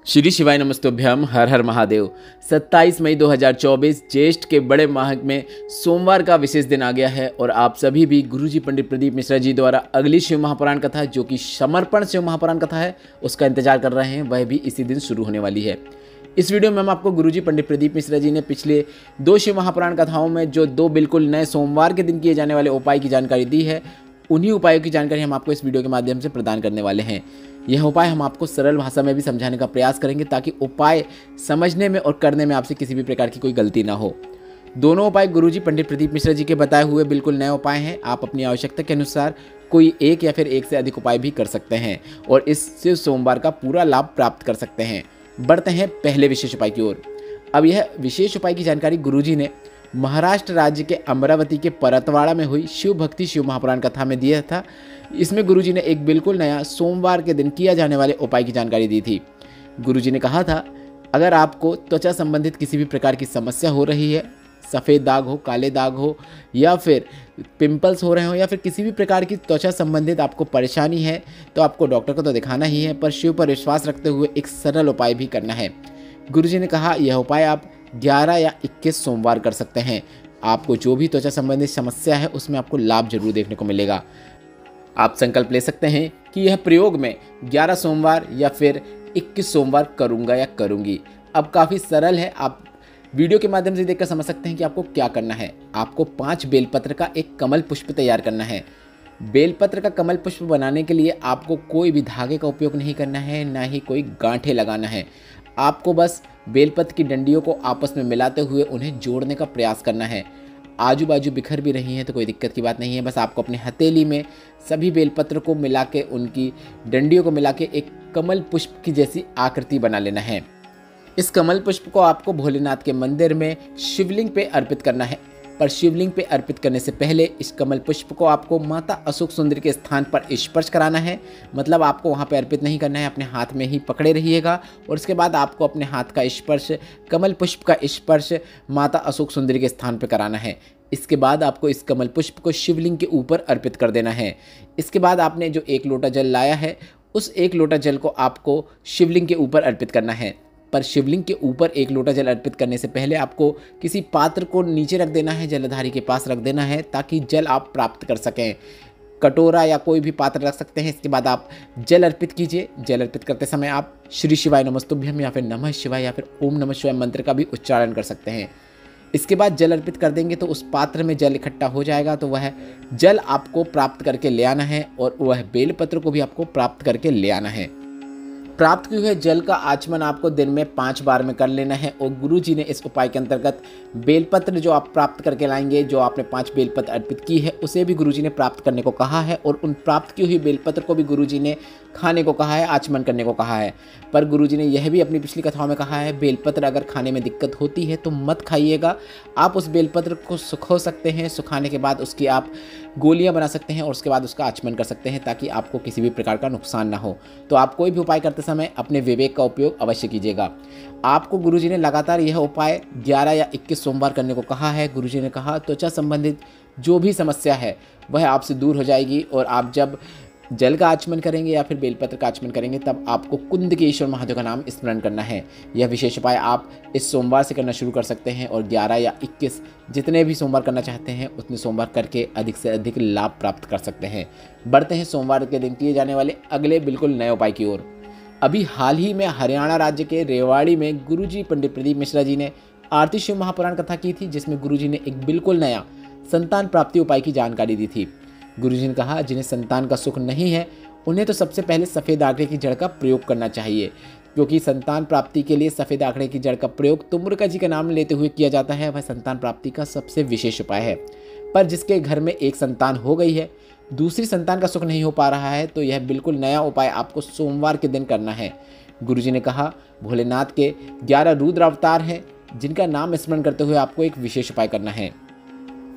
श्री शिवाय नमस्तुभ्यम। हर हर महादेव। 27 मई 2024 ज्येष्ठ के बड़े माह में सोमवार का विशेष दिन आ गया है और आप सभी भी गुरुजी पंडित प्रदीप मिश्रा जी द्वारा अगली शिव महापुराण कथा जो कि समर्पण शिव महापुराण कथा है उसका इंतजार कर रहे हैं। वह भी इसी दिन शुरू होने वाली है। इस वीडियो में हम आपको गुरुजी पंडित प्रदीप मिश्रा जी ने पिछले 2 शिव महापुराण कथाओं में जो 2 बिल्कुल नए सोमवार के दिन किए जाने वाले उपाय की जानकारी दी है, उन्हीं उपायों की जानकारी हम आपको इस वीडियो के माध्यम से प्रदान करने वाले हैं। यह उपाय हम आपको सरल भाषा में भी समझाने का प्रयास करेंगे ताकि उपाय समझने में और करने में आपसे किसी भी प्रकार की कोई गलती ना हो। दोनों उपाय गुरुजी पंडित प्रदीप मिश्रा जी के बताए हुए बिल्कुल नए उपाय हैं। आप अपनी आवश्यकता के अनुसार कोई एक या फिर एक से अधिक उपाय भी कर सकते हैं और इससे सोमवार का पूरा लाभ प्राप्त कर सकते हैं। बढ़ते हैं पहले विशेष उपाय की ओर। अब यह विशेष उपाय की जानकारी गुरुजी ने महाराष्ट्र राज्य के अमरावती के परतवाड़ा में हुई शिव भक्ति शिव महापुराण कथा में दिया था। इसमें गुरुजी ने एक बिल्कुल नया सोमवार के दिन किया जाने वाले उपाय की जानकारी दी थी। गुरुजी ने कहा था, अगर आपको त्वचा संबंधित किसी भी प्रकार की समस्या हो रही है, सफ़ेद दाग हो, काले दाग हो या फिर पिंपल्स हो रहे हो या फिर किसी भी प्रकार की त्वचा संबंधित आपको परेशानी है, तो आपको डॉक्टर को तो दिखाना ही है, पर शिव पर विश्वास रखते हुए एक सरल उपाय भी करना है। गुरुजी ने कहा, यह उपाय आप 11 या 21 सोमवार कर सकते हैं। आपको जो भी त्वचा संबंधित समस्या है उसमें आपको लाभ जरूर देखने को मिलेगा। आप संकल्प ले सकते हैं कि यह प्रयोग मैं 11 सोमवार या फिर 21 सोमवार करूंगा या करूंगी। अब काफ़ी सरल है, आप वीडियो के माध्यम से देखकर समझ सकते हैं कि आपको क्या करना है। आपको 5 बेलपत्र का एक कमल पुष्प तैयार करना है। बेलपत्र का कमल पुष्प बनाने के लिए आपको कोई भी धागे का उपयोग नहीं करना है, ना ही कोई गांठे लगाना है। आपको बस बेलपत्र की डंडियों को आपस में मिलाते हुए उन्हें जोड़ने का प्रयास करना है। आजू बाजू बिखर भी रही हैं तो कोई दिक्कत की बात नहीं है। बस आपको अपने हथेली में सभी बेलपत्र को मिला के, उनकी डंडियों को मिला के एक कमल पुष्प की जैसी आकृति बना लेना है। इस कमल पुष्प को आपको भोलेनाथ के मंदिर में शिवलिंग पे अर्पित करना है, पर शिवलिंग पे अर्पित करने से पहले इस कमल पुष्प को आपको माता अशोक सुंदरी के स्थान पर स्पर्श कराना है। मतलब आपको वहाँ पे अर्पित नहीं करना है, अपने हाथ में ही पकड़े रहिएगा और उसके बाद आपको अपने हाथ का स्पर्श, कमल पुष्प का स्पर्श माता अशोक सुंदरी के स्थान पर कराना है। इसके बाद आपको इस कमल पुष्प को शिवलिंग के ऊपर अर्पित कर देना है। इसके बाद आपने जो 1 लोटा जल लाया है, उस 1 लोटा जल को आपको शिवलिंग के ऊपर अर्पित करना है। पर शिवलिंग के ऊपर 1 लोटा जल अर्पित करने से पहले आपको किसी पात्र को नीचे रख देना है, जलधारी के पास रख देना है ताकि जल आप प्राप्त कर सकें। कटोरा या कोई भी पात्र रख सकते हैं। इसके बाद आप जल अर्पित कीजिए। जल अर्पित करते समय आप श्री शिवाय नमस्तुभ्यम या फिर नमः शिवाय या फिर ओम नमः शिवाय मंत्र का भी उच्चारण कर सकते हैं। इसके बाद जल अर्पित कर देंगे तो उस पात्र में जल इकट्ठा हो जाएगा, तो वह जल आपको प्राप्त करके ले आना है और वह बेलपत्र को भी आपको प्राप्त करके ले आना है। प्राप्त किए हुए जल का आचमन आपको दिन में 5 बार में कर लेना है और गुरुजी ने इस उपाय के अंतर्गत बेलपत्र जो आप प्राप्त करके लाएंगे, जो आपने 5 बेलपत्र अर्पित की है, उसे भी गुरुजी ने प्राप्त करने को कहा है और उन प्राप्त की हुई बेलपत्र को भी गुरुजी ने खाने को कहा है, आचमन करने को कहा है। पर गुरुजी ने यह भी अपनी पिछली कथाओं में कहा है, बेलपत्र अगर खाने में दिक्कत होती है तो मत खाइएगा। आप उस बेलपत्र को सुखो सकते हैं, सुखाने के बाद उसकी आप गोलियां बना सकते हैं और उसके बाद उसका आचमन कर सकते हैं ताकि आपको किसी भी प्रकार का नुकसान ना हो। तो आप कोई भी उपाय करते समय अपने विवेक का उपयोग अवश्य कीजिएगा। आपको गुरुजी ने लगातार यह उपाय 11 या 21 सोमवार करने को कहा है। गुरुजी ने कहा, त्वचा संबंधित जो भी समस्या है वह आपसे दूर हो जाएगी और आप जब जल का आचमन करेंगे या फिर बेलपत्र का आचमन करेंगे तब आपको कुंद के ईश्वर महादेव का नाम स्मरण करना है। यह विशेष उपाय आप इस सोमवार से करना शुरू कर सकते हैं और 11 या 21 जितने भी सोमवार करना चाहते हैं उतने सोमवार करके अधिक से अधिक लाभ प्राप्त कर सकते हैं। बढ़ते हैं सोमवार के दिन किए जाने वाले अगले बिल्कुल नए उपाय की ओर। अभी हाल ही में हरियाणा राज्य के रेवाड़ी में गुरुजी पंडित प्रदीप मिश्रा जी ने आरती शिव महापुराण कथा की थी, जिसमें गुरुजी ने एक बिल्कुल नया संतान प्राप्ति उपाय की जानकारी दी थी। गुरुजी ने कहा, जिन्हें संतान का सुख नहीं है उन्हें तो सबसे पहले सफ़ेद आंकड़े की जड़ का प्रयोग करना चाहिए, क्योंकि संतान प्राप्ति के लिए सफ़ेद आंकड़े की जड़ का प्रयोग तुम्रका जी का नाम लेते हुए किया जाता है। वह संतान प्राप्ति का सबसे विशेष उपाय है। पर जिसके घर में एक संतान हो गई है, दूसरी संतान का सुख नहीं हो पा रहा है, तो यह बिल्कुल नया उपाय आपको सोमवार के दिन करना है। गुरुजी ने कहा, भोलेनाथ के 11 रुद्र अवतार हैं जिनका नाम स्मरण करते हुए आपको एक विशेष उपाय करना है।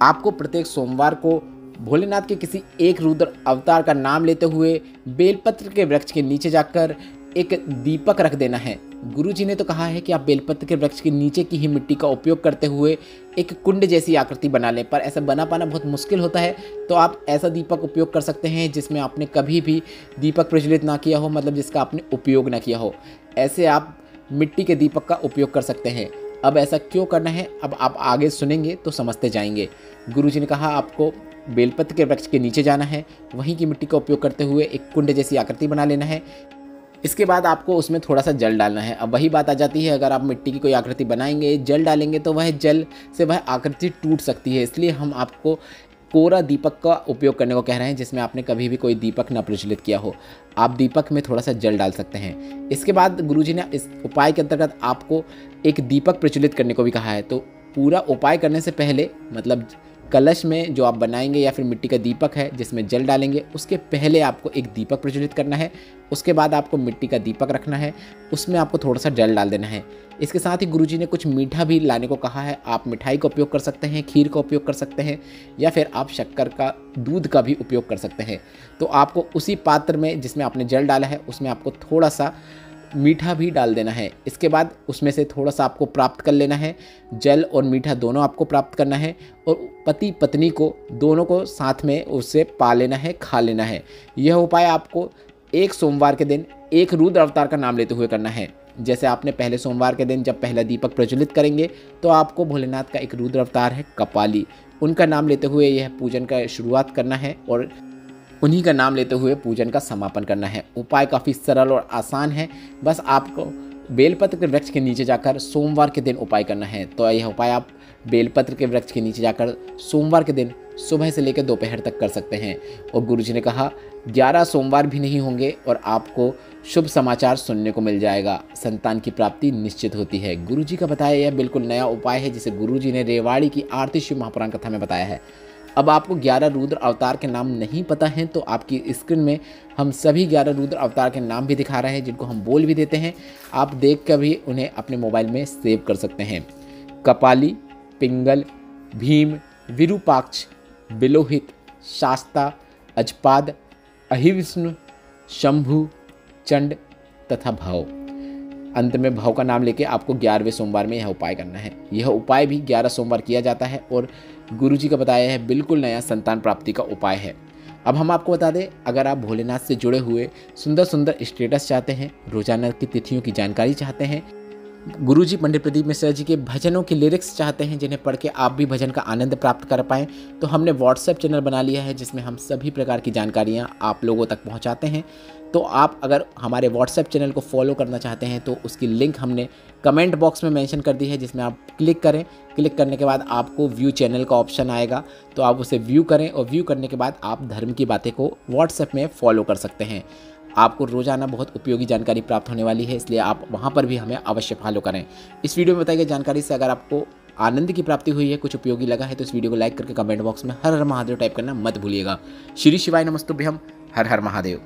आपको प्रत्येक सोमवार को भोलेनाथ के किसी एक रुद्र अवतार का नाम लेते हुए बेलपत्र के वृक्ष के नीचे जाकर एक दीपक रख देना है। गुरुजी ने तो कहा है कि आप बेलपत्र के वृक्ष के नीचे की ही मिट्टी का उपयोग करते हुए एक कुंड जैसी आकृति बना लें, पर ऐसा बना पाना बहुत मुश्किल होता है। तो आप ऐसा दीपक उपयोग कर सकते हैं जिसमें आपने कभी भी दीपक प्रज्वलित ना किया हो, मतलब जिसका आपने उपयोग ना किया हो। ऐसे आप मिट्टी के दीपक का उपयोग कर सकते हैं। अब ऐसा क्यों करना है, अब आप आगे सुनेंगे तो समझते जाएंगे। गुरुजी ने कहा आपको बेलपत्र के वृक्ष के नीचे जाना है, वहीं की मिट्टी का उपयोग करते हुए एक कुंड जैसी आकृति बना लेना है। इसके बाद आपको उसमें थोड़ा सा जल डालना है। अब वही बात आ जाती है, अगर आप मिट्टी की कोई आकृति बनाएंगे, जल डालेंगे तो वह जल से वह आकृति टूट सकती है। इसलिए हम आपको कोरा दीपक का उपयोग करने को कह रहे हैं, जिसमें आपने कभी भी कोई दीपक न प्रज्वलित किया हो। आप दीपक में थोड़ा सा जल डाल सकते हैं। इसके बाद गुरुजी ने इस उपाय के अंतर्गत आपको एक दीपक प्रज्वलित करने को भी कहा है। तो पूरा उपाय करने से पहले, मतलब कलश में जो आप बनाएंगे या फिर मिट्टी का दीपक है जिसमें जल डालेंगे, उसके पहले आपको एक दीपक प्रज्वलित करना है। उसके बाद आपको मिट्टी का दीपक रखना है, उसमें आपको थोड़ा सा जल डाल देना है। इसके साथ ही गुरुजी ने कुछ मीठा भी लाने को कहा है। आप मिठाई का उपयोग कर सकते हैं, खीर का उपयोग कर सकते हैं, या फिर आप शक्कर का, दूध का भी उपयोग कर सकते हैं। तो आपको उसी पात्र में जिसमें आपने जल डाला है उसमें आपको थोड़ा सा मीठा भी डाल देना है। इसके बाद उसमें से थोड़ा सा आपको प्राप्त कर लेना है। जल और मीठा दोनों आपको प्राप्त करना है और पति पत्नी को दोनों को साथ में उससे पा लेना है, खा लेना है। यह उपाय आपको एक सोमवार के दिन एक रुद्र अवतार का नाम लेते हुए करना है। जैसे आपने पहले सोमवार के दिन जब पहला दीपक प्रज्वलित करेंगे तो आपको भोलेनाथ का एक रुद्र अवतार है कपाली, उनका नाम लेते हुए यह पूजन का शुरुआत करना है और उन्हीं का नाम लेते हुए पूजन का समापन करना है। उपाय काफ़ी सरल और आसान है। बस आपको बेलपत्र के वृक्ष के नीचे जाकर सोमवार के दिन उपाय करना है। तो यह उपाय आप बेलपत्र के वृक्ष के नीचे जाकर सोमवार के दिन सुबह से लेकर दोपहर तक कर सकते हैं। और गुरुजी ने कहा 11 सोमवार भी नहीं होंगे और आपको शुभ समाचार सुनने को मिल जाएगा, संतान की प्राप्ति निश्चित होती है। गुरुजी का बताया यह बिल्कुल नया उपाय है जिसे गुरुजी ने रेवाड़ी की आरती शिव महापुराण कथा में बताया है। अब आपको 11 रुद्र अवतार के नाम नहीं पता हैं तो आपकी स्क्रीन में हम सभी 11 रुद्र अवतार के नाम भी दिखा रहे हैं, जिनको हम बोल भी देते हैं। आप देख कर भी उन्हें अपने मोबाइल में सेव कर सकते हैं। कपाली, पिंगल, भीम, विरूपाक्ष, बिलोहित, शास्ता, अजपाद, अहिविष्णु, शंभु, चंड तथा भव। अंत में भव का नाम लेके आपको 11वें सोमवार में यह उपाय करना है। यह उपाय भी 11 सोमवार किया जाता है और गुरुजी का बताया है बिल्कुल नया संतान प्राप्ति का उपाय है। अब हम आपको बता दें, अगर आप भोलेनाथ से जुड़े हुए सुंदर सुंदर स्टेटस चाहते हैं, रोजाना की तिथियों की जानकारी चाहते हैं, गुरुजी पंडित प्रदीप मिश्रा जी के भजनों के लिरिक्स चाहते हैं जिन्हें पढ़ के आप भी भजन का आनंद प्राप्त कर पाएँ, तो हमने व्हाट्सएप चैनल बना लिया है जिसमें हम सभी प्रकार की जानकारियाँ आप लोगों तक पहुँचाते हैं। तो आप अगर हमारे व्हाट्सएप चैनल को फॉलो करना चाहते हैं तो उसकी लिंक हमने कमेंट बॉक्स में मेंशन कर दी है, जिसमें आप क्लिक करें। क्लिक करने के बाद आपको व्यू चैनल का ऑप्शन आएगा, तो आप उसे व्यू करें और व्यू करने के बाद आप धर्म की बातें को व्हाट्सएप में फॉलो कर सकते हैं। आपको रोजाना बहुत उपयोगी जानकारी प्राप्त होने वाली है, इसलिए आप वहां पर भी हमें अवश्य फॉलो करें। इस वीडियो में बताई गई जानकारी से अगर आपको आनंद की प्राप्ति हुई है, कुछ उपयोगी लगा है, तो इस वीडियो को लाइक करके कमेंट बॉक्स में हर हर महादेव टाइप करना मत भूलिएगा। श्री शिवाय नमस्तुभ्यम। हर हर महादेव।